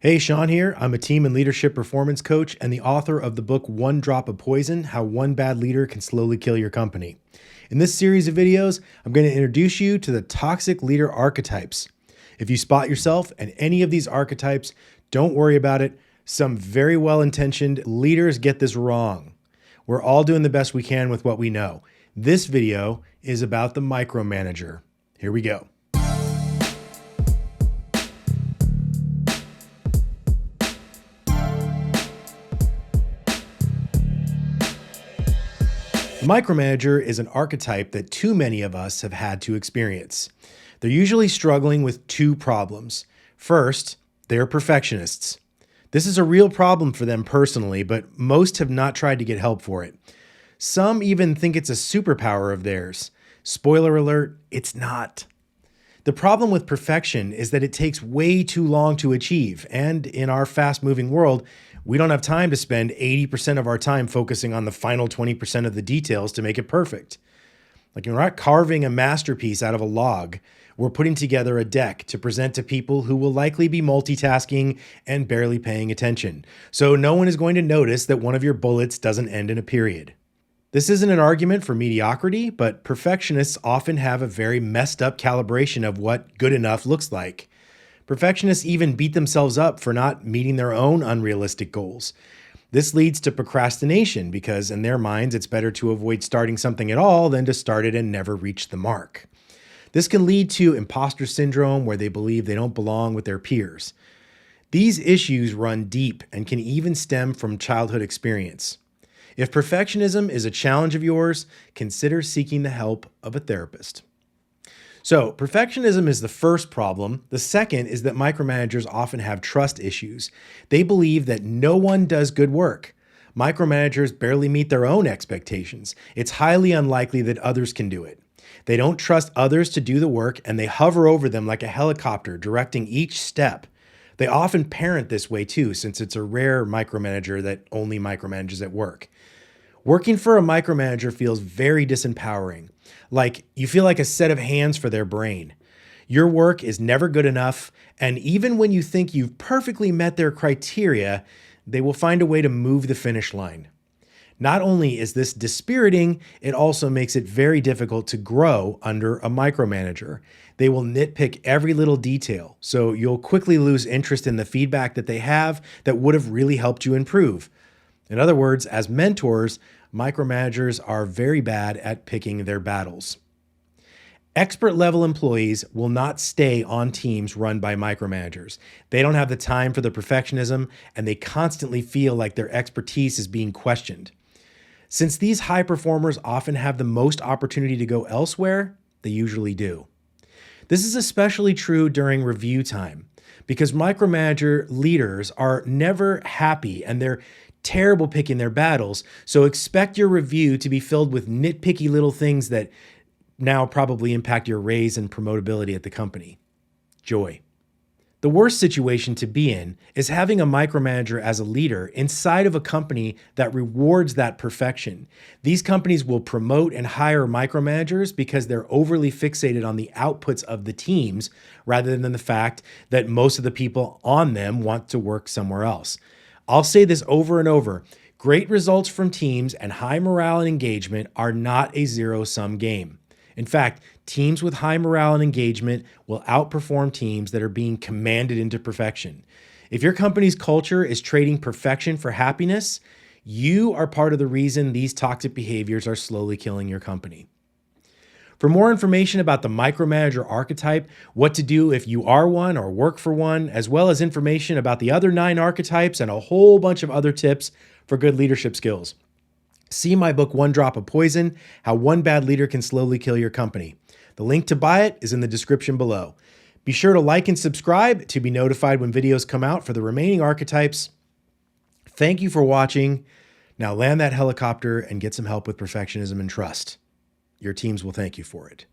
Hey, Sean here. I'm a team and leadership performance coach and the author of the book One Drop of Poison: How One Bad Leader Can Slowly Kill Your Company. In this series of videos, I'm going to introduce you to the toxic leader archetypes. If you spot yourself in any of these archetypes, don't worry about it. Some very well-intentioned leaders get this wrong. We're all doing the best we can with what we know. This video is about the micromanager. Here we go. The micromanager is an archetype that too many of us have had to experience. They're usually struggling with two problems. First, they're perfectionists. This is a real problem for them personally, but most have not tried to get help for it. Some even think it's a superpower of theirs. Spoiler alert, it's not. The problem with perfection is that it takes way too long to achieve, and in our fast-moving world, we don't have time to spend 80% of our time focusing on the final 20% of the details to make it perfect. Like, we're not carving a masterpiece out of a log. We're putting together a deck to present to people who will likely be multitasking and barely paying attention. So no one is going to notice that one of your bullets doesn't end in a period. This isn't an argument for mediocrity, but perfectionists often have a very messed up calibration of what good enough looks like. Perfectionists even beat themselves up for not meeting their own unrealistic goals. This leads to procrastination because in their minds, it's better to avoid starting something at all than to start it and never reach the mark. This can lead to imposter syndrome, where they believe they don't belong with their peers. These issues run deep and can even stem from childhood experience. If perfectionism is a challenge of yours, consider seeking the help of a therapist. So, perfectionism is the first problem. The second is that micromanagers often have trust issues. They believe that no one does good work. Micromanagers barely meet their own expectations. It's highly unlikely that others can do it. They don't trust others to do the work, and they hover over them like a helicopter, directing each step. They often parent this way too, since it's a rare micromanager that only micromanages at work. Working for a micromanager feels very disempowering. Like, you feel like a set of hands for their brain. Your work is never good enough, and even when you think you've perfectly met their criteria, they will find a way to move the finish line. Not only is this dispiriting, it also makes it very difficult to grow under a micromanager. They will nitpick every little detail, so you'll quickly lose interest in the feedback that they have that would have really helped you improve. In other words, as mentors, micromanagers are very bad at picking their battles. Expert level employees will not stay on teams run by micromanagers. They don't have the time for the perfectionism, and they constantly feel like their expertise is being questioned. Since these high performers often have the most opportunity to go elsewhere, they usually do. This is especially true during review time, because micromanager leaders are never happy and they're terrible picking their battles, so expect your review to be filled with nitpicky little things that now probably impact your raise and promotability at the company. Joy. The worst situation to be in is having a micromanager as a leader inside of a company that rewards that perfection. These companies will promote and hire micromanagers because they're overly fixated on the outputs of the teams rather than the fact that most of the people on them want to work somewhere else. I'll say this over and over. Great results from teams and high morale and engagement are not a zero-sum game. In fact, teams with high morale and engagement will outperform teams that are being commanded into perfection. If your company's culture is trading perfection for happiness, you are part of the reason these toxic behaviors are slowly killing your company. For more information about the micromanager archetype, what to do if you are one or work for one, as well as information about the other 9 archetypes and a whole bunch of other tips for good leadership skills, see my book, One Drop of Poison: How One Bad Leader Can Slowly Kill Your Company. The link to buy it is in the description below. Be sure to like and subscribe to be notified when videos come out for the remaining archetypes. Thank you for watching. Now land that helicopter and get some help with perfectionism and trust. Your teams will thank you for it.